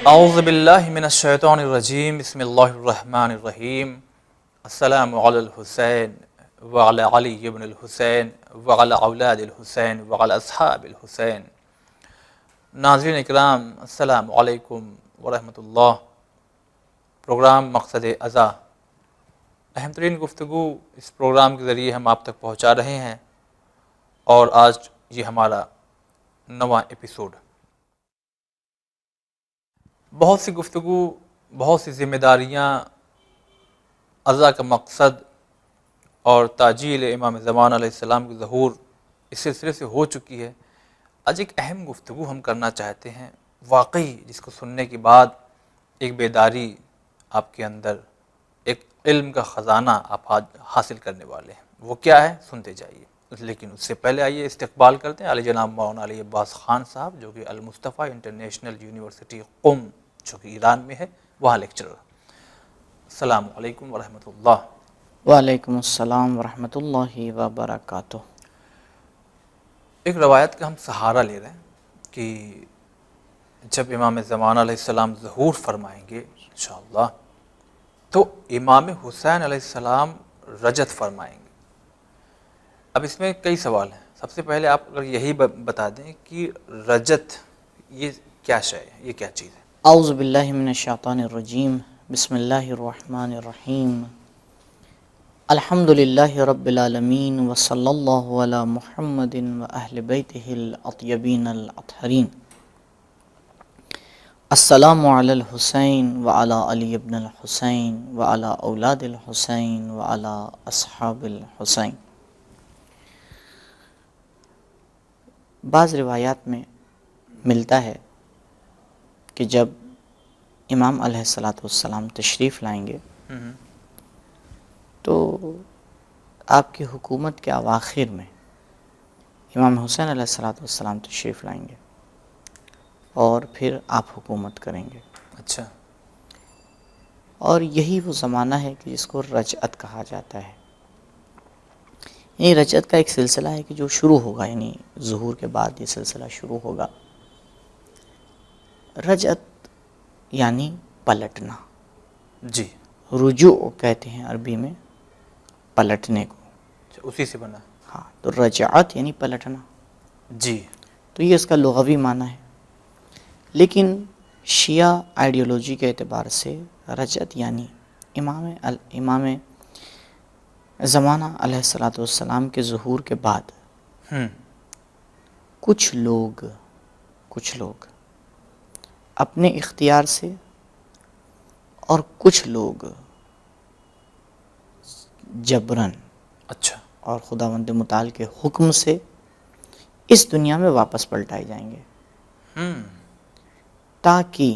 اعوذ باللہ من الشیطان الرجیم، بسم اللہ الرحمن الرحیم۔ السلام علی الحسین وعلی علی ابن الحسین وعلی اولاد الحسین وعلی اصحاب الحسین۔ ناظرین اکرام، السلام علیکم ورحمۃ اللہ۔ پروگرام مقصد ازاں، اہم ترین گفتگو اس پروگرام کے ذریعے ہم آپ تک پہنچا رہے ہیں، اور آج یہ ہمارا 9واں ایپیسوڈ۔ بہت سی گفتگو، بہت سی ذمہ داریاں، ازاں کا مقصد اور تعجیل امام زمان علیہ السلام کی ظہور اس سلسلے سے ہو چکی ہے۔ آج ایک اہم گفتگو ہم کرنا چاہتے ہیں، واقعی جس کو سننے کے بعد ایک بیداری آپ کے اندر، ایک علم کا خزانہ آپ حاصل کرنے والے ہیں۔ وہ کیا ہے؟ سنتے جائیے۔ لیکن اس سے پہلے آئیے استقبال کرتے ہیں علی جناب مولانا علی عباس خان صاحب، جو کہ المصطفیٰ انٹرنیشنل یونیورسٹی قم جو کہ ایران میں ہے، وہاں لیکچرر۔ السلام علیکم ورحمۃ اللہ۔ وعلیکم السلام ورحمۃ اللہ وبرکاتہ۔ ایک روایت کا ہم سہارا لے رہے ہیں کہ جب امام زمان علیہ السلام ظہور فرمائیں گے انشاءاللہ، تو امام حسین علیہ السلام رجت فرمائیں گے۔ اب اس میں کئی سوال ہیں۔ سب سے پہلے آپ اگر یہی بتا دیں کہ رجت یہ کیا شے ہے، یہ کیا چیز ہے؟ اعوذ باللہ من الشیطان الرجیم، بسم اللہ الرحمن الرحیم۔ الحمد للہ رب العالمین، وصلی اللہ علی محمد واہل بیتہ الاطیبین الاطہرین۔ السلام علی الحسین وعلی علی ابن الحسین وعلی اولاد الحسین وعلی اصحاب الحسین۔ بعض روایات میں ملتا ہے کہ جب امام علیہ السلام تشریف لائیں گے تو آپ کی حکومت کے اواخر میں امام حسین علیہ السلام تشریف لائیں گے اور پھر آپ حکومت کریں گے۔ اچھا۔ اور یہی وہ زمانہ ہے کہ جس کو رجعت کہا جاتا ہے۔ یہ رجعت کا ایک سلسلہ ہے کہ جو شروع ہوگا، یعنی ظہور کے بعد یہ سلسلہ شروع ہوگا۔ رجعت یعنی پلٹنا، جی، رجوع کہتے ہیں عربی میں پلٹنے کو۔ اسی سے بنا۔ ہاں، تو رجعت یعنی پلٹنا، جی، تو یہ اس کا لغوی معنی ہے۔ لیکن شیعہ آئیڈیولوجی کے اعتبار سے رجعت یعنی امام زمانہ علیہ السلام کے ظہور کے بعد کچھ لوگ اپنے اختیار سے اور کچھ لوگ جبراً، اچھا، اور خداوند متعال کے حکم سے اس دنیا میں واپس پلٹائے جائیں گے، تاکہ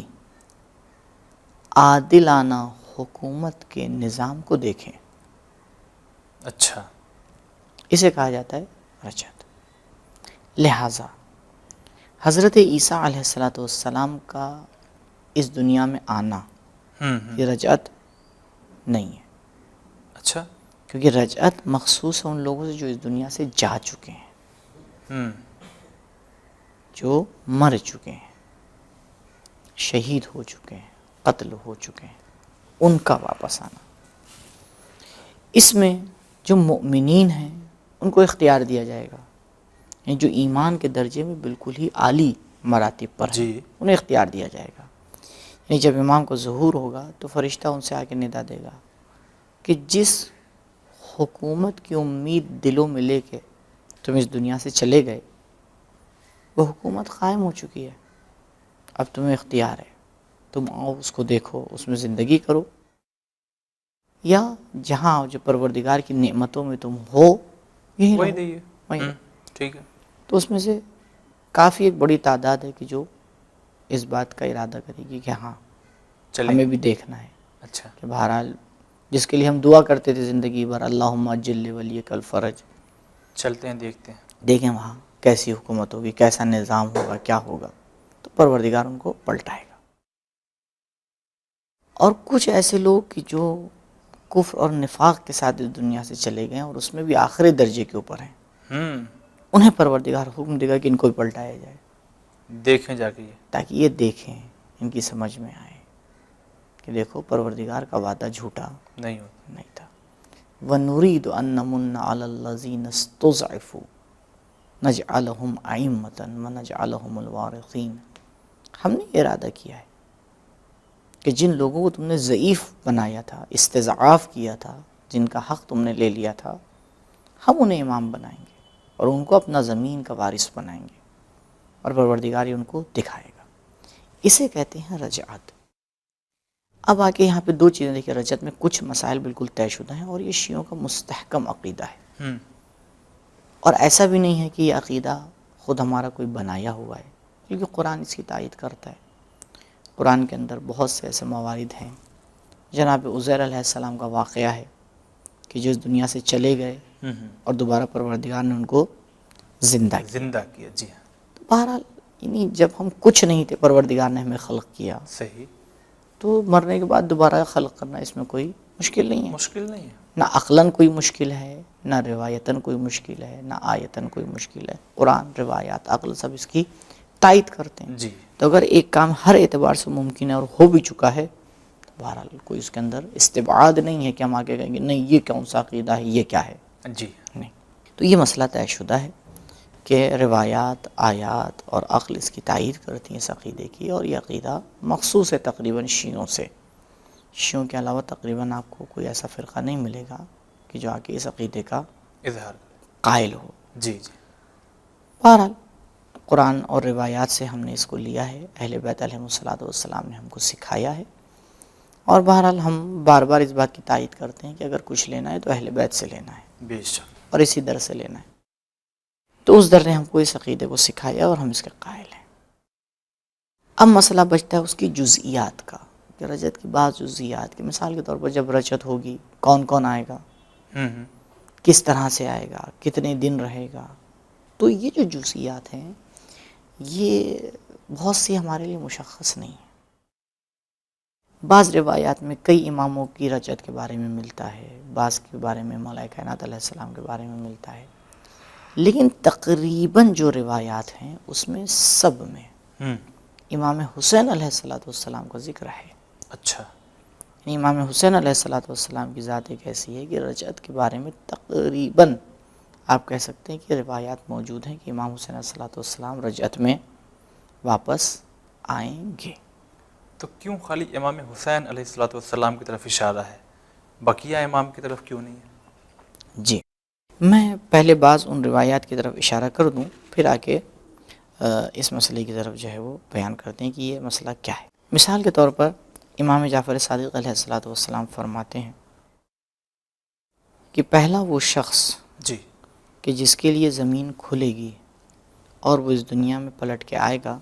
عادلانہ حکومت کے نظام کو دیکھیں۔ اچھا، اسے کہا جاتا ہے رجعت۔ لہٰذا حضرت عیسیٰ علیہ السلام کا اس دنیا میں آنا یہ رجعت نہیں ہے۔ اچھا، کیونکہ رجعت مخصوص ہے ان لوگوں سے جو اس دنیا سے جا چکے ہیں، جو مر چکے ہیں، شہید ہو چکے ہیں، قتل ہو چکے ہیں، ان کا واپس آنا۔ اس میں جو مؤمنین ہیں ان کو اختیار دیا جائے گا، یعنی جو ایمان کے درجے میں بالکل ہی عالی مراتب پر ہیں، انہیں اختیار دیا جائے گا۔ یعنی جب امام کو ظہور ہوگا تو فرشتہ ان سے آ کے ندا دے گا کہ جس حکومت کی امید دلوں میں لے کے تم اس دنیا سے چلے گئے، وہ حکومت قائم ہو چکی ہے، اب تمہیں اختیار ہے، تم آؤ اس کو دیکھو، اس میں زندگی کرو، یا جہاں جو پروردگار کی نعمتوں میں تم ہو یہی رہو۔ ٹھیک ہے۔ تو اس میں سے کافی ایک بڑی تعداد ہے کہ جو اس بات کا ارادہ کرے گی کہ ہاں ہمیں بھی دیکھنا ہے۔ اچھا، کہ بہرحال جس کے لیے ہم دعا کرتے تھے زندگی بھر، اللہم اجل ولیک الفرج، چلتے ہیں، دیکھتے ہیں، دیکھیں وہاں کیسی حکومت ہوگی، کیسا نظام ہوگا، کیا ہوگا، تو پروردگار ان کو پلٹائے گا۔ اور کچھ ایسے لوگ کہ جو کفر اور نفاق کے ساتھ اس دنیا سے چلے گئے اور اس میں بھی آخری درجے کے اوپر ہیں، انہیں پروردگار حکم دے گا کہ ان کو پلٹایا جائے، دیکھیں جا کے یہ تاکہ یہ دیکھیں، ان کی سمجھ میں آئے کہ دیکھو پروردگار کا وعدہ جھوٹا نہیں ہوتا. نہیں تھا. وَنُرِيدُ أَن نَّمُنَّ عَلَى الَّذِينَ اسْتُضْعِفُوا نَجْعَلَهُمْ أَئِمَّةً وَنَجْعَلَهُمُ الْوَارِثِينَ. ہم نے ارادہ کیا ہے کہ جن لوگوں کو تم نے ضعیف بنایا تھا، استضعاف کیا تھا، جن کا حق تم نے لے لیا تھا، ہم انہیں امام بنائیں گے اور ان کو اپنا زمین کا وارث بنائیں گے، اور پروردگار ان کو دکھائے گا. اسے کہتے ہیں رجعت. اب آگے یہاں پہ دو چیزیں دیکھیں. رجعت میں کچھ مسائل بالکل طے شدہ ہیں اور یہ شیعوں کا مستحکم عقیدہ ہے، اور ایسا بھی نہیں ہے کہ یہ عقیدہ خود ہمارا کوئی بنایا ہوا ہے، بلکہ قرآن اس کی تائید کرتا ہے. قرآن کے اندر بہت سے ایسے موارد ہیں. جناب عزیر علیہ السلام کا واقعہ ہے کہ جو اس دنیا سے چلے گئے اور دوبارہ پروردگار نے ان کو زندہ کیا. جی ہاں، بہرحال یعنی جب ہم کچھ نہیں تھے، پروردگار نے ہمیں خلق کیا، صحیح، تو مرنے کے بعد دوبارہ خلق کرنا اس میں کوئی مشکل نہیں ہے. مشکل نہیں ہے. نہ عقلاً کوئی مشکل ہے، نہ روایتاً کوئی مشکل ہے، نہ آیتاً کوئی مشکل ہے. قرآن، روایات، عقل سب اس کی تائید کرتے ہیں. جی، تو اگر ایک کام ہر اعتبار سے ممکن ہے اور ہو بھی چکا ہے، تو بہرحال کوئی اس کے اندر استبعاد نہیں ہے کہ ہم آگے کہیں گے نہیں یہ کون سا عقیدہ ہے، یہ کیا ہے. جی، نہیں. تو یہ مسئلہ طے شدہ ہے کہ روایات، آیات اور عقل اس کی تائید کرتی ہیں اس عقیدے کی، اور یہ عقیدہ مخصوص ہے تقریباً شیعوں سے. شیعوں کے علاوہ تقریباً آپ کو کوئی ایسا فرقہ نہیں ملے گا کہ جو آ کے اس عقیدے کا اظہار. قائل ہو. جی جی، بہرحال قرآن اور روایات سے ہم نے اس کو لیا ہے، اہل بیت علیہم الصلوۃ والسلام نے ہم کو سکھایا ہے، اور بہرحال ہم بار بار اس بات کی تائید کرتے ہیں کہ اگر کچھ لینا ہے تو اہل بیت سے لینا ہے، بے شک. اور اسی در سے لینا ہے. تو اس در نے ہم کو اس عقیدے کو سکھایا اور ہم اس کے قائل ہیں. اب مسئلہ بچتا ہے اس کی جزئیات کا، کہ رجعت کی بعض جزئیات کی. مثال کے طور پر جب رجعت ہوگی کون کون آئے گا، کس طرح سے آئے گا، کتنے دن رہے گا. تو یہ جو جزئیات ہیں یہ بہت سی ہمارے لیے مشخص نہیں ہیں. بعض روایات میں کئی اماموں کی رجعت کے بارے میں ملتا ہے، بعض کے بارے میں مولا کائنات علیہ السلام کے بارے میں ملتا ہے، لیکن تقریباً جو روایات ہیں اس میں سب میں امام حسین علیہ السلام کا ذکر ہے. اچھا. یعنی امام حسین علیہ السلام کی ذات ایک ایسی ہے کہ رجعت کے بارے میں تقریباً آپ کہہ سکتے ہیں کہ روایات موجود ہیں کہ امام حسین علیہ السلام رجعت میں واپس آئیں گے. تو کیوں خالی امام حسین علیہ السلام کی طرف اشارہ ہے، بقیہ امام کی طرف کیوں نہیں ہے؟ جی، میں پہلے بعض ان روایات کی طرف اشارہ کر دوں، پھر آ کے اس مسئلے کی طرف جو ہے وہ بیان کرتے ہیں کہ یہ مسئلہ کیا ہے. مثال کے طور پر امام جعفر صادق علیہ السلام فرماتے ہیں کہ پہلا وہ شخص جی کہ جس کے لیے زمین کھلے گی اور وہ اس دنیا میں پلٹ کے آئے گا،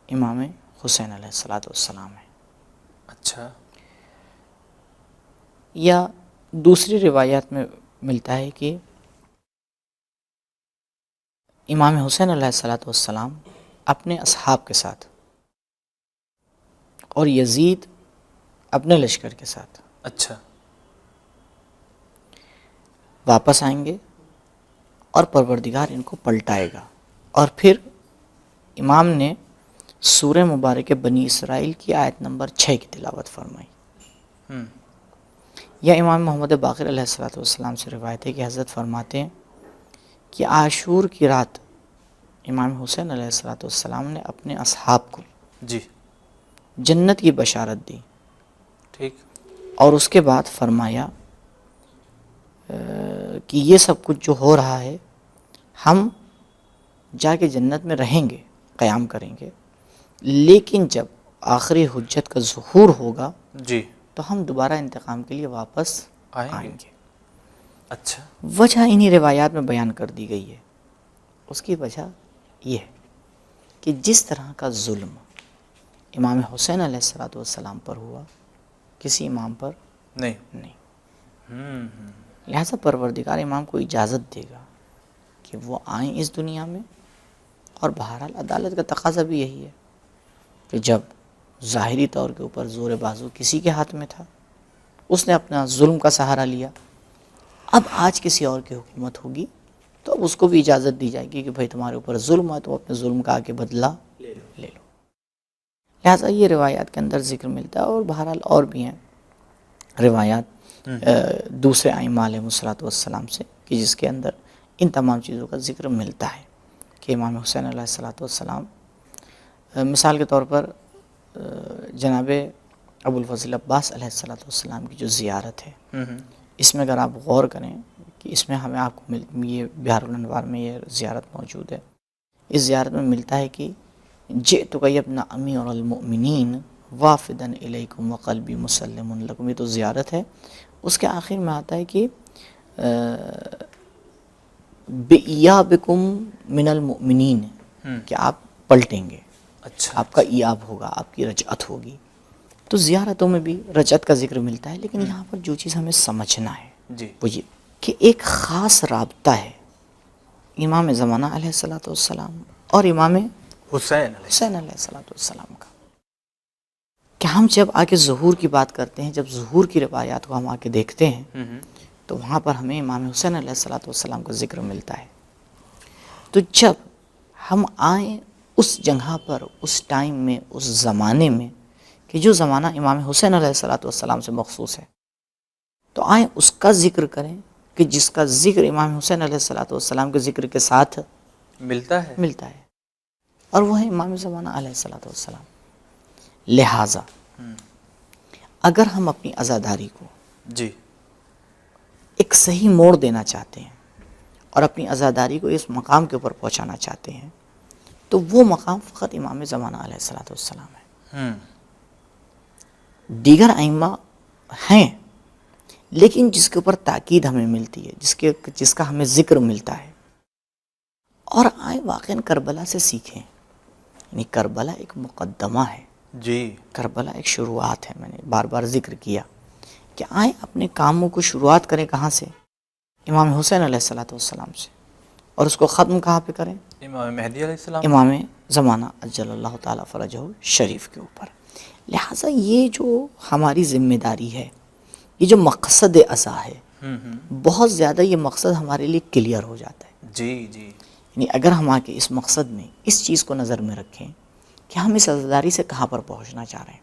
امام حسین علیہ السلام ہے. اچھا. یا دوسری روایات میں ملتا ہے کہ امام حسین علیہ السلام اپنے اصحاب کے ساتھ اور یزید اپنے لشکر کے ساتھ اچھا واپس آئیں گے، اور پروردگار ان کو پلٹائے گا. اور پھر امام نے سورہ مبارک بنی اسرائیل کی آیت نمبر 6 کی تلاوت فرمائی. یا امام محمد باقر علیہ السلام سے روایت ہے کہ حضرت فرماتے ہیں کہ عاشور کی رات امام حسین علیہ السلام نے اپنے اصحاب کو جی جنت کی بشارت دی، ٹھیک، اور اس کے بعد فرمایا کہ یہ سب کچھ جو ہو رہا ہے ہم جا کے جنت میں رہیں گے، قیام کریں گے، لیکن جب آخری حجت کا ظہور ہوگا جی تو ہم دوبارہ انتقام کے لیے واپس آئیں گے. اچھا. وجہ انہی روایات میں بیان کر دی گئی ہے. اس کی وجہ یہ ہے کہ جس طرح کا ظلم امام حسین علیہ السلام پر ہوا کسی امام پر نہیں. لہذا پروردگار امام کو اجازت دے گا کہ وہ آئیں اس دنیا میں، اور بہرحال عدالت کا تقاضا بھی یہی ہے کہ جب ظاہری طور کے اوپر زور بازو کسی کے ہاتھ میں تھا، اس نے اپنا ظلم کا سہارا لیا، اب آج کسی اور کی حکومت ہوگی تو اب اس کو بھی اجازت دی جائے گی کہ بھائی تمہارے اوپر ظلم ہے تو اپنے ظلم کا آ کے بدلہ لے لو. لہٰذا یہ روایات کے اندر ذکر ملتا ہے. اور بہرحال اور بھی ہیں روایات دوسرے ائمہ علیہ الصلوۃ والسلام سے کہ جس کے اندر ان تمام چیزوں کا ذکر ملتا ہے کہ امام حسین علیہ الصلوۃ والسلام مثال کے طور پر جناب ابو الفضل عباس علیہ الصلوۃ والسلام کی جو زیارت ہے اس میں اگر آپ غور کریں کہ اس میں ہمیں آپ کو یہ بحار الانوار میں یہ زیارت موجود ہے. اس زیارت میں ملتا ہے کہ جئتک یا ابن امیر المؤمنین وافدا الیکم وقلبی مسلم لکم. یہ تو زیارت ہے. اس کے آخر میں آتا ہے کہ بِإِيَابِكُم من المؤمنین کہ آپ پلٹیں گے. اچھا آپ کا ایاب ہوگا, آپ کی رجعت ہوگی. تو زیارتوں میں بھی رجعت کا ذکر ملتا ہے. لیکن یہاں پر جو چیز ہمیں سمجھنا ہے جی وہ یہ کہ ایک خاص رابطہ ہے امام زمانہ علیہ الصلوۃ والسلام اور امام حسین علیہ الصلوۃ والسلام کا, کہ ہم جب آگے ظہور کی بات کرتے ہیں, جب ظہور کی روایات کو ہم آ کے دیکھتے ہیں تو وہاں پر ہمیں امام حسین علیہ الصلوۃ والسلام کا ذکر ملتا ہے. تو جب ہم آئیں اس جگہ پر, اس ٹائم میں, اس زمانے میں کہ جو زمانہ امام حسین علیہ الصلوۃ والسلام سے مخصوص ہے, تو آئیں اس کا ذکر کریں کہ جس کا ذکر امام حسین علیہ الصلوۃ والسلام کے ذکر کے ساتھ ملتا ہے اور وہ ہے امام زمانہ علیہ الصلوۃ والسلام. لہٰذا اگر ہم اپنی عزاداری کو جی ایک صحیح موڑ دینا چاہتے ہیں اور اپنی عزاداری کو اس مقام کے اوپر پہنچانا چاہتے ہیں تو وہ مقام فقط امام زمانہ علیہ الصلوۃ والسلام ہے. دیگر ائمہ ہیں لیکن جس کے اوپر تاکید ہمیں ملتی ہے, جس کا ہمیں ذکر ملتا ہے. اور آئیں واقعاً کربلا سے سیکھیں. یعنی کربلا ایک مقدمہ ہے, جی کربلا ایک شروعات ہے. میں نے بار بار ذکر کیا کہ آئیں اپنے کاموں کو شروعات کریں کہاں سے؟ امام حسین علیہ الصلوۃ والسلام سے. اور اس کو ختم کہاں پہ کریں؟ امام مہدی علیہ السلام, امام زمانہ عجل اللہ تعالیٰ فرجہ شریف کے اوپر. لہٰذا یہ جو ہماری ذمہ داری ہے, یہ جو مقصد عزا ہے, بہت زیادہ یہ مقصد ہمارے لیے کلیئر ہو جاتا ہے. جی یعنی اگر ہم آ کے اس مقصد میں اس چیز کو نظر میں رکھیں کہ ہم اس عزاداری سے کہاں پر پہنچنا چاہ رہے ہیں.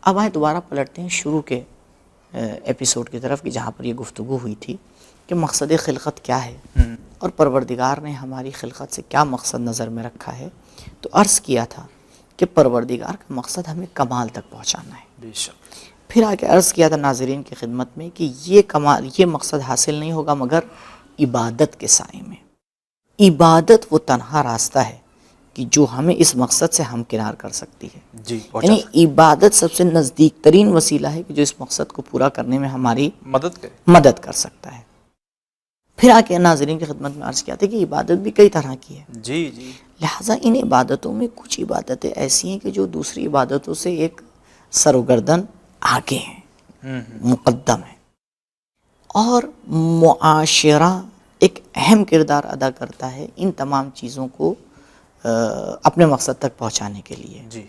اب آئیں دوبارہ پلٹتے ہیں شروع کے ایپیسوڈ کی طرف کہ جہاں پر یہ گفتگو ہوئی تھی کہ مقصد خلقت کیا ہے اور پروردگار نے ہماری خلقت سے کیا مقصد نظر میں رکھا ہے. تو عرض کیا تھا کہ پروردگار کا مقصد ہمیں کمال تک پہنچانا ہے. بے شک. پھر آ کے عرض کیا تھا ناظرین کی خدمت میں کہ یہ مقصد حاصل نہیں ہوگا مگر عبادت کے سائے میں. عبادت وہ تنہا راستہ ہے کہ جو ہمیں اس مقصد سے ہمکنار کر سکتی ہے. جی یعنی عبادت سب سے نزدیک ترین وسیلہ ہے کہ جو اس مقصد کو پورا کرنے میں ہماری مدد کر سکتا ہے. پھر آ کے ناظرین کی خدمت میں عرض کیا تھا کہ عبادت بھی کئی طرح کی ہے. جی لہٰذا ان عبادتوں میں کچھ عبادتیں ایسی ہیں کہ جو دوسری عبادتوں سے ایک سر و گردن آگے ہیں, مقدم ہیں. اور معاشرہ ایک اہم کردار ادا کرتا ہے ان تمام چیزوں کو اپنے مقصد تک پہنچانے کے لیے. جی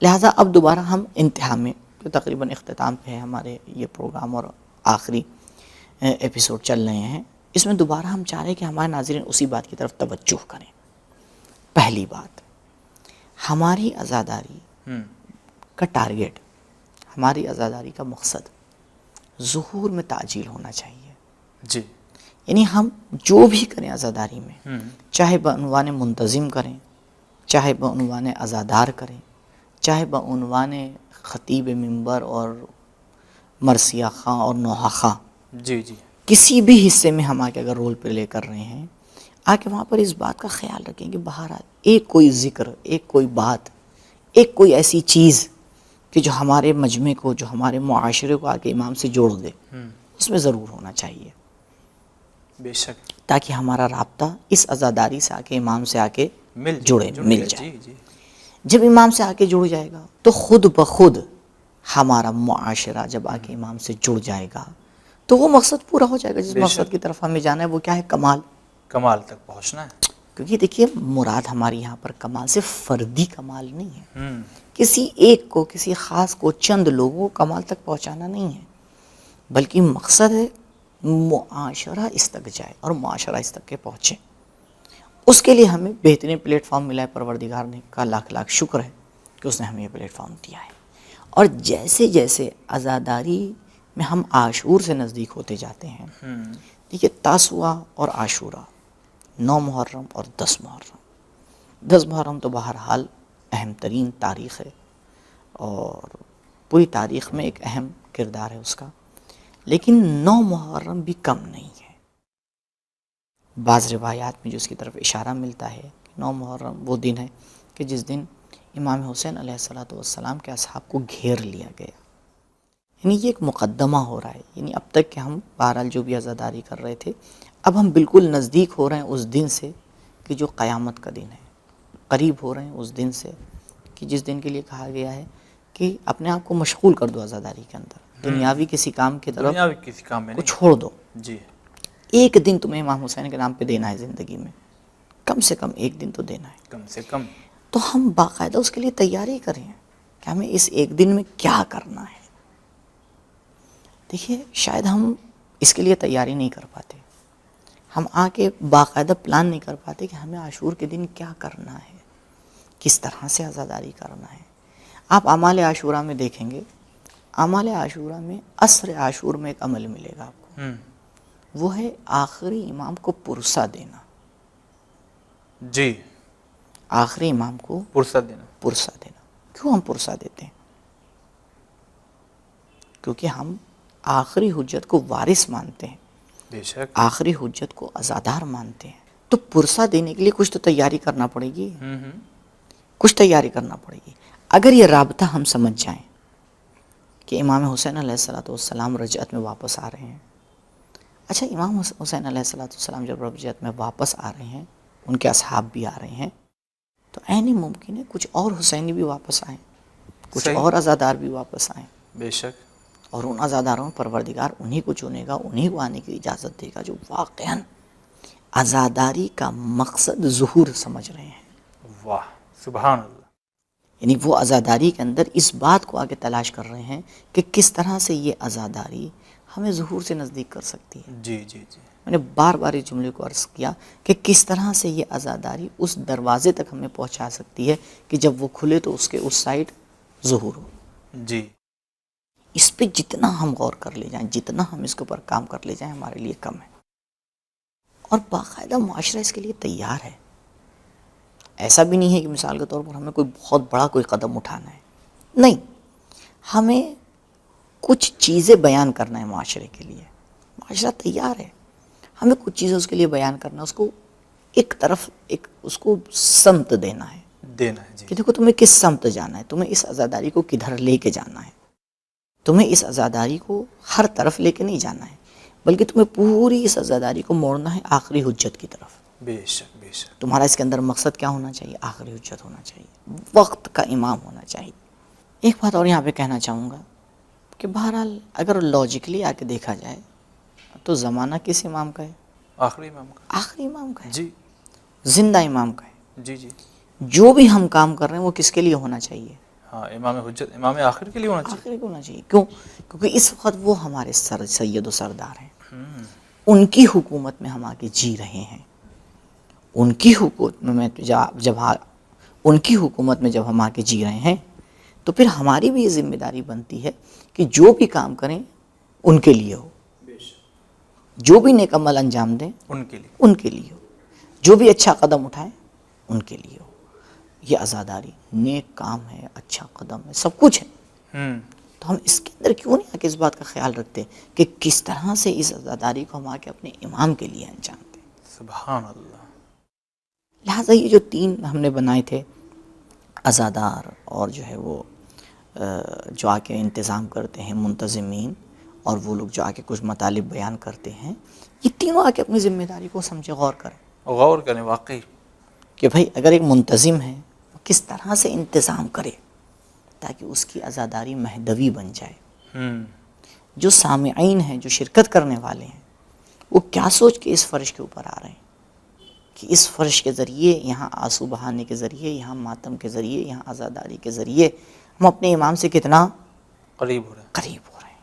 لہٰذا اب دوبارہ ہم انتہا میں جو تقریباً اختتام پہ ہے ہمارے یہ پروگرام اور آخری ایپیسوڈ چل رہے ہیں, اس میں دوبارہ ہم چاہ رہے ہیں کہ ہمارے ناظرین اسی بات کی طرف توجہ کریں. پہلی بات, ہماری عزاداری کا ٹارگیٹ, ہماری عزاداری کا مقصد ظہور میں تعجیل ہونا چاہیے. جی یعنی ہم جو بھی کریں عزاداری میں, چاہے بعنوان منتظم کریں, چاہے بعنوان عزادار کریں, چاہے بعنوان خطیب منبر اور مرثیہ خواں اور نوحہ خواں, جی کسی بھی حصے میں ہم آ کے اگر رول پلے کر رہے ہیں, آ کے وہاں پر اس بات کا خیال رکھیں کہ بہرحال ایک کوئی ذکر, ایک کوئی بات, ایک کوئی ایسی چیز کہ جو ہمارے مجمع کو, جو ہمارے معاشرے کو آ کے امام سے جوڑ دے, اس میں ضرور ہونا چاہیے. بے شک. تاکہ ہمارا رابطہ اس عزاداری سے آ کے امام سے آ کے مل جائے. جب امام سے آ کے جڑ جائے گا تو خود بخود ہمارا معاشرہ جب آ کے امام سے جڑ جائے گا تو وہ مقصد پورا ہو جائے گا جس مقصد کی طرف ہمیں جانا ہے. وہ کیا ہے؟ کمال تک پہنچنا ہے. کیونکہ دیکھیے مراد ہماری یہاں پر کمال صرف فردی کمال نہیں ہے, کسی ایک کو, کسی خاص کو, چند لوگوں کو کمال تک پہنچانا نہیں ہے, بلکہ مقصد ہے معاشرہ اس تک جائے اور معاشرہ اس تک کے پہنچے. اس کے لیے ہمیں بہترین پلیٹ فارم ملا ہے. پروردگار نے کا لاکھ لاکھ شکر ہے کہ اس نے ہمیں یہ پلیٹ فارم دیا ہے. اور جیسے جیسے عزاداری میں ہم عاشور سے نزدیک ہوتے جاتے ہیں. دیکھیے تاسوعا اور عاشورہ 9 محرم اور 10 محرم. 10 محرم تو بہرحال اہم ترین تاریخ ہے اور پوری تاریخ میں ایک اہم کردار ہے اس کا. لیکن 9 محرم بھی کم نہیں ہے. بعض روایات میں جو اس کی طرف اشارہ ملتا ہے کہ 9 محرم وہ دن ہے کہ جس دن امام حسین علیہ السلام کے اصحاب کو گھیر لیا گیا. یعنی یہ ایک مقدمہ ہو رہا ہے. یعنی اب تک کہ ہم بہرحال جو بھی عزاداری کر رہے تھے اب ہم بالکل نزدیک ہو رہے ہیں اس دن سے کہ جو قیامت کا دن ہے. قریب ہو رہے ہیں اس دن سے کہ جس دن کے لیے کہا گیا ہے کہ اپنے آپ کو مشغول کر دو عزاداری کے اندر. دنیاوی کسی کام کی طرف دنیاوی کسی کام میں کو چھوڑ دو. جی ایک دن تمہیں امام حسین کے نام پہ دینا ہے زندگی میں. کم سے کم ایک دن تو دینا ہے. کم سے کم. تو ہم باقاعدہ اس کے لیے تیاری کریں کہ ہمیں اس ایک دن میں کیا کرنا ہے. دیکھیے شاید ہم اس کے لیے تیاری نہیں کر پاتے. ہم آ کے باقاعدہ پلان نہیں کر پاتے کہ ہمیں عاشور کے دن کیا کرنا ہے, کس طرح سے عزاداری کرنا ہے. آپ اعمال عاشورہ میں دیکھیں گے, اعمال عاشورہ میں عصر عاشور میں ایک عمل ملے گا آپ کو. وہ ہے آخری امام کو پرسہ دینا. جی آخری امام کو پرسہ دینا. پرسہ دینا. کیوں ہم پرسہ دیتے ہیں؟ کیونکہ ہم آخری حجت کو وارث مانتے ہیں. بے شک. آخری حجت کو عزادار مانتے ہیں. تو پرسہ دینے کے لیے کچھ تو تیاری کرنا پڑے گی. کچھ تیاری کرنا پڑے گی. اگر یہ رابطہ ہم سمجھ جائیں کہ امام حسین علیہ السلام رجعت میں واپس آ رہے ہیں. اچھا امام حسین علیہ السلام جب رجعت میں واپس آ رہے ہیں, ان کے اصحاب بھی آ رہے ہیں, تو عین ممکن ہے کچھ اور حسینی بھی واپس آئیں, کچھ اور عزادار بھی واپس آئیں. بے شک. اور ان عزاداروں میں پروردگار انہی کو چنے گا, انہی کو آنے کی اجازت دے گا جو واقعاً عزاداری کا مقصد ظہور سمجھ رہے ہیں. واہ سبحان اللہ. یعنی وہ عزاداری کے اندر اس بات کو آگے تلاش کر رہے ہیں کہ کس طرح سے یہ عزاداری ہمیں ظہور سے نزدیک کر سکتی ہے. جی جی جی. میں نے بار بار اس جملے کو عرض کیا کہ کس طرح سے یہ عزاداری اس دروازے تک ہمیں پہنچا سکتی ہے کہ جب وہ کھلے تو اس کے اس سائڈ ظہور ہو. جی. اس پہ جتنا ہم غور کر لے جائیں, جتنا ہم اس کے اوپر کام کر لے جائیں, ہمارے لیے کم ہے. اور باقاعدہ معاشرہ اس کے لیے تیار ہے. ایسا بھی نہیں ہے کہ مثال کے طور پر ہمیں کوئی بہت بڑا کوئی قدم اٹھانا ہے. نہیں, ہمیں کچھ چیزیں بیان کرنا ہے معاشرے کے لیے. معاشرہ تیار ہے. ہمیں کچھ چیزیں اس کے لیے بیان کرنا, اس کو ایک طرف ایک اس کو سمت دینا ہے. جی. کہ دیکھو تمہیں کس سمت جانا ہے, تمہیں اس عزاداری کو کدھر لے کے جانا ہے. تمہیں اس عزاداری کو ہر طرف لے کے نہیں جانا ہے, بلکہ تمہیں پوری اس عزاداری کو موڑنا ہے آخری حجت کی طرف. بے شک بے شک. تمہارا اس کے اندر مقصد کیا ہونا چاہیے؟ آخری حجت ہونا چاہیے, وقت کا امام ہونا چاہیے. ایک بات اور یہاں پہ کہنا چاہوں گا کہ بہرحال اگر لاجکلی آ کے دیکھا جائے تو زمانہ کس امام کا ہے؟ آخری امام کا. آخری امام کا ہے. جی. زندہ امام کا ہے. جی جی. جو بھی ہم کام کر رہے ہیں وہ کس کے لیے ہونا چاہیے؟ ہاں امام حجت, امام آخر کے لیے ہونا چاہیے. آخر کو ہونا چاہیے. کیوں؟ کیونکہ اس وقت وہ ہمارے سید و سردار ہیں. ان کی حکومت میں ہم آگے جی رہے ہیں. ان کی حکومت میں ان کی حکومت میں جب ہم آگے جی رہے ہیں تو پھر ہماری بھی یہ ذمہ داری بنتی ہے کہ جو بھی کام کریں ان کے لیے ہو, جو بھی نیک عمل انجام دیں ان کے لیے ہو, جو بھی اچھا قدم اٹھائیں ان کے لیے ہو. یہ عزاداری نیک کام ہے, اچھا قدم ہے, سب کچھ ہے. تو ہم اس کے اندر کیوں نہیں آ کے اس بات کا خیال رکھتے کہ کس طرح سے اس عزاداری کو ہم آ کے اپنے امام کے لیے انجام دیں. سبحان اللہ. لہٰذا یہ جو 3 ہم نے بنائے تھے, عزادار اور جو ہے وہ جو آ کے انتظام کرتے ہیں منتظمین, اور وہ لوگ جو آ کے کچھ مطالب بیان کرتے ہیں, یہ تینوں آ کے اپنی ذمہ داری کو سمجھے, غور کریں واقعی کہ بھائی اگر ایک منتظم ہے وہ کس طرح سے انتظام کرے تاکہ اس کی عزاداری مہدوی بن جائے. جو سامعین ہیں, جو شرکت کرنے والے ہیں, وہ کیا سوچ کے اس فرش کے اوپر آ رہے ہیں کہ اس فرش کے ذریعے, یہاں آنسو بہانے کے ذریعے, یہاں ماتم کے ذریعے, یہاں عزاداری کے ذریعے ہم اپنے امام سے کتنا قریب ہو رہے ہیں.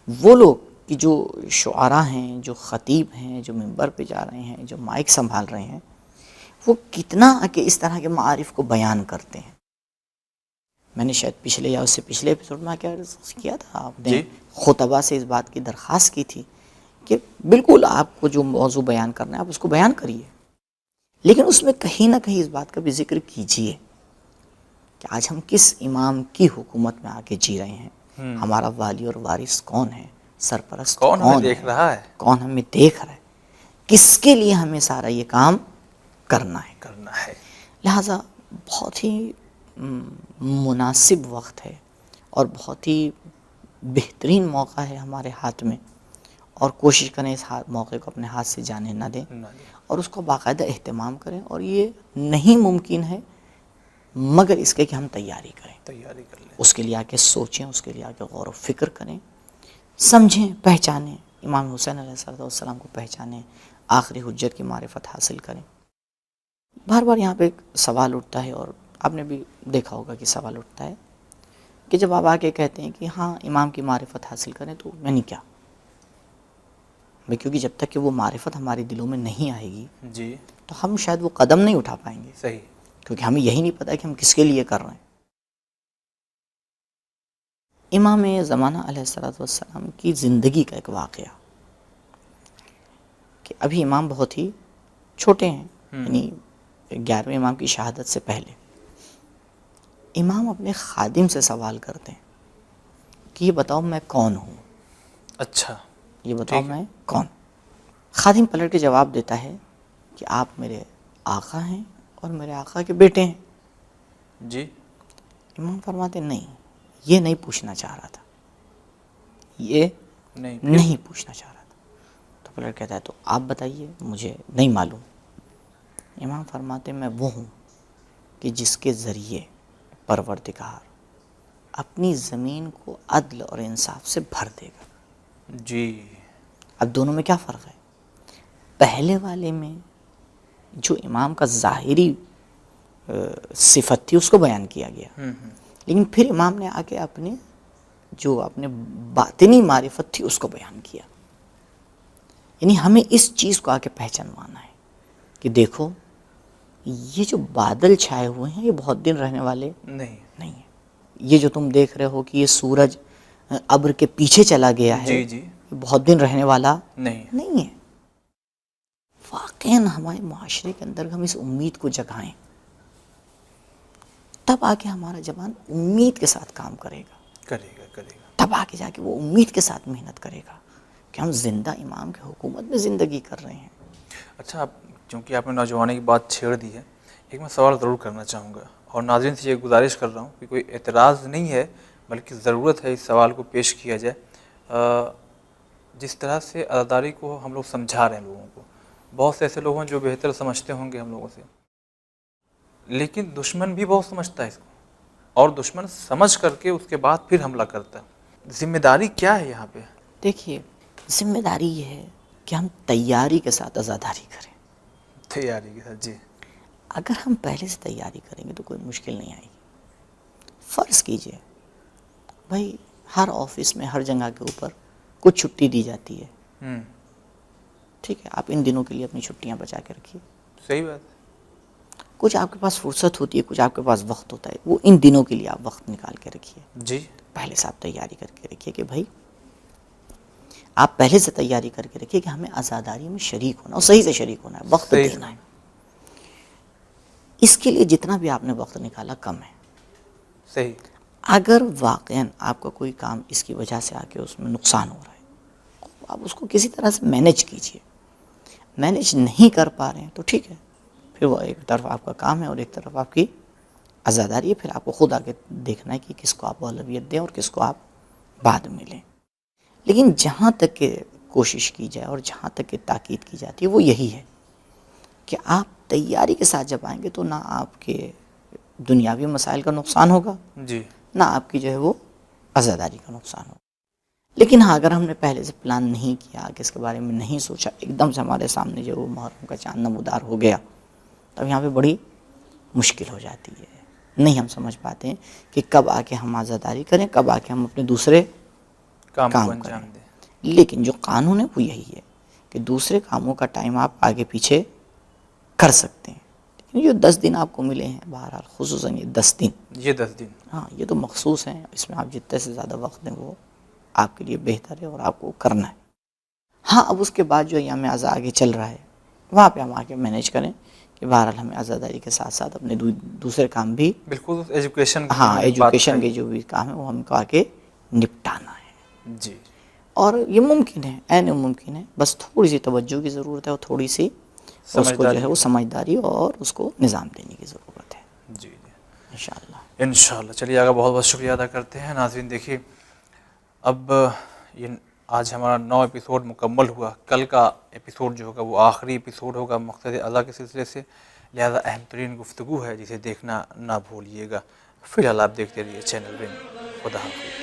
وہ لوگ کہ جو شعراء ہیں، جو خطیب ہیں، جو منبر پہ جا رہے ہیں، جو مائک سنبھال رہے ہیں، وہ کتنا کہ اس طرح کے معارف کو بیان کرتے ہیں. میں نے شاید پچھلے یا اس سے پچھلے ایپیسوڈ میں کیا عرض کیا تھا، آپ نے خطبہ سے اس بات کی درخواست کی تھی کہ بالکل آپ کو جو موضوع بیان کرنا ہے آپ اس کو بیان کریے، لیکن اس میں کہیں نہ کہیں اس بات کا بھی ذکر کیجیے کہ آج ہم کس امام کی حکومت میں آ کے جی رہے ہیں. ہمارا والی اور وارث کون ہے، سرپرست کون ہمیں دیکھ ہے، رہا ہے، کون ہمیں دیکھ رہا ہے، کس کے لیے ہمیں سارا یہ کام کرنا ہے. لہٰذا بہت ہی مناسب وقت ہے اور بہت ہی بہترین موقع ہے ہمارے ہاتھ میں، اور کوشش کریں اس موقع کو اپنے ہاتھ سے جانے نہ دیں اور اس کو باقاعدہ اہتمام کریں. اور یہ نہیں ممکن ہے مگر اس کے کہ ہم تیاری کریں، اس کے لیے آ کے سوچیں، اس کے لیے آ کے غور و فکر کریں، سمجھیں، پہچانیں، امام حسین علیہ السلام کو پہچانیں، آخری حجت کی معرفت حاصل کریں. بار بار یہاں پہ ایک سوال اٹھتا ہے، اور آپ نے بھی دیکھا ہوگا کہ سوال اٹھتا ہے کہ جب آپ آ کے کہتے ہیں کہ ہاں امام کی معرفت حاصل کریں تو یعنی کیا؟ کیونکہ جب تک کہ وہ معرفت ہمارے دلوں میں نہیں آئے گی جی تو ہم شاید وہ قدم نہیں اٹھا پائیں گے. صحیح. کیونکہ ہمیں یہی نہیں پتہ کہ ہم کس کے لیے کر رہے ہیں. امام زمانہ علیہ السلام کی زندگی کا ایک واقعہ کہ ابھی امام بہت ہی چھوٹے ہیں، یعنی 11ویں امام کی شہادت سے پہلے امام اپنے خادم سے سوال کرتے ہیں کہ یہ بتاؤ میں کون ہوں. اچھا، یہ بتاؤ میں کون. خادم پلٹ کے جواب دیتا ہے کہ آپ میرے آقا ہیں اور میرے آقا کے بیٹے ہیں. جی. امام فرماتے نہیں، یہ نہیں پوچھنا چاہ رہا تھا، یہ نہیں پوچھنا چاہ رہا تھا. تو پلٹ کہتا ہے تو آپ بتائیے، مجھے نہیں معلوم. امام فرماتے میں وہ ہوں کہ جس کے ذریعے پروردگار اپنی زمین کو عدل اور انصاف سے بھر دے گا. جی. اب دونوں میں کیا فرق ہے؟ پہلے والے میں جو امام کا ظاہری صفت تھی اس کو بیان کیا گیا، لیکن پھر امام نے آ کے اپنے باطنی معرفت تھی اس کو بیان کیا. یعنی ہمیں اس چیز کو آ کے پہچانوانا ہے کہ دیکھو یہ جو بادل چھائے ہوئے ہیں یہ بہت دن رہنے والے نہیں ہیں. یہ جو تم دیکھ رہے ہو کہ یہ سورج ابر کے پیچھے چلا گیا ہے، یہ بہت دن رہنے والا نہیں ہے. واقعاً ہمارے معاشرے کے اندر ہم اس امید کو جگائیں، تب آ کے ہمارا جوان امید کے ساتھ کام کرے گا، تب آ کے جا کے وہ امید کے ساتھ محنت کرے گا کہ ہم زندہ امام کی حکومت میں زندگی کر رہے ہیں. اچھا، چونکہ آپ نے نوجوانی کی بات چھیڑ دی ہے، ایک میں سوال ضرور کرنا چاہوں گا اور ناظرین سے یہ گزارش کر رہا ہوں کہ کوئی اعتراض نہیں ہے بلکہ ضرورت ہے اس سوال کو پیش کیا جائے. جس طرح سے عزاداری کو ہم لوگ سمجھا رہے ہیں لوگوں کو، بہت سے ایسے لوگ ہیں جو بہتر سمجھتے ہوں گے ہم لوگوں سے، لیکن دشمن بھی بہت سمجھتا ہے اس کو، اور دشمن سمجھ کر کے اس کے بعد پھر حملہ کرتا ہے. ذمہ داری کیا ہے یہاں پہ؟ دیکھیے، ذمہ داری یہ ہے کہ ہم تیاری کے ساتھ عزاداری کریں. تیاری کے ساتھ، جی. اگر ہم پہلے سے تیاری کریں گے تو کوئی مشکل نہیں آئے گی. فرض کیجئے بھائی ہر آفس میں ہر جگہ کے اوپر کچھ چھٹی دی جاتی ہے، ٹھیک ہے، آپ ان دنوں کے لیے اپنی چھٹیاں بچا کے رکھیے. صحیح بات. کچھ آپ کے پاس فرصت ہوتی ہے، کچھ آپ کے پاس وقت ہوتا ہے، وہ ان دنوں کے لیے آپ وقت نکال کے رکھیے. جی. پہلے سے آپ تیاری کر کے رکھیے کہ بھائی آپ پہلے سے تیاری کر کے رکھیے کہ ہمیں عزاداری میں شریک ہونا، اور صحیح سے شریک ہونا ہے، وقت دینا ہے. اس کے لیے جتنا بھی آپ نے وقت نکالا کم ہے. صحیح. اگر واقعاً آپ کا کوئی کام اس کی وجہ سے آ کے اس میں نقصان ہو رہا ہے، آپ اس کو کسی طرح سے مینیج کیجئے. مینیج نہیں کر پا رہے ہیں تو ٹھیک ہے، پھر وہ ایک طرف آپ کا کام ہے اور ایک طرف آپ کی عزاداری ہے. پھر آپ کو خود آگے دیکھنا ہے کہ کس کو آپ اولویت دیں اور کس کو آپ بعد میں لیں. لیکن جہاں تک کہ کوشش کی جائے اور جہاں تک کہ تاکید کی جاتی ہے وہ یہی ہے کہ آپ تیاری کے ساتھ جب آئیں گے تو نہ آپ کے دنیاوی مسائل کا نقصان ہوگا، جی، نہ آپ کی جو ہے وہ عزاداری کا نقصان ہوگا. لیکن ہاں اگر ہم نے پہلے سے پلان نہیں کیا، کہ اس کے بارے میں نہیں سوچا، ایک دم سے ہمارے سامنے جو وہ محرم کا چاند نمودار ہو گیا، تب یہاں پہ بڑی مشکل ہو جاتی ہے. نہیں ہم سمجھ پاتے ہیں کہ کب آ کے ہم عزاداری کریں، کب آ کے ہم اپنے دوسرے کام کو کریں. انجام دیں. لیکن جو قانون ہے وہ یہی ہے کہ دوسرے کاموں کا ٹائم آپ آگے پیچھے کر سکتے ہیں، لیکن جو 10 دن آپ کو ملے ہیں بہرحال، خصوصاً یہ 10 دن، یہ 10 دن ہاں یہ تو مخصوص ہیں، اس میں آپ جتنے سے زیادہ وقت دیں وہ آپ کے لیے بہتر ہے اور آپ کو کرنا ہے۔ ہاں اب اس کے بعد جو ایام عزا آگے چل رہا ہے وہاں پہ ہم آگے مینیج کریں کہ بہرحال ہمیں عزاداری کے ساتھ ساتھ اپنے دوسرے کام بھی، بالکل ایجوکیشن کی ہاں بات ایجوکیشن ہے۔ کے جو بھی کام ہے وہ ہم کو آگے نپٹانا ہے، جی اور یہ ممکن ہے، عین ممکن ہے، بس تھوڑی سی توجہ کی ضرورت ہے اور تھوڑی سی اس کو جو ہے وہ سمجھداری اور اس کو نظام دینے کی ضرورت ہے، جی جی انشاءاللہ۔ انشاءاللہ۔ چلیے آگے بہت بہت شکریہ ادا کرتے ہیں۔ ناظرین دیکھیے اب یہ آج ہمارا 9 ایپیسوڈ مکمل ہوا، کل کا ایپیسوڈ جو ہوگا وہ آخری ایپیسوڈ ہوگا مقصد اعلیٰ کے سلسلے سے، لہذا اہم ترین گفتگو ہے جسے دیکھنا نہ بھولیے گا۔ فی الحال آپ دیکھتے رہیے چینل ونگ۔ خدا حافظ۔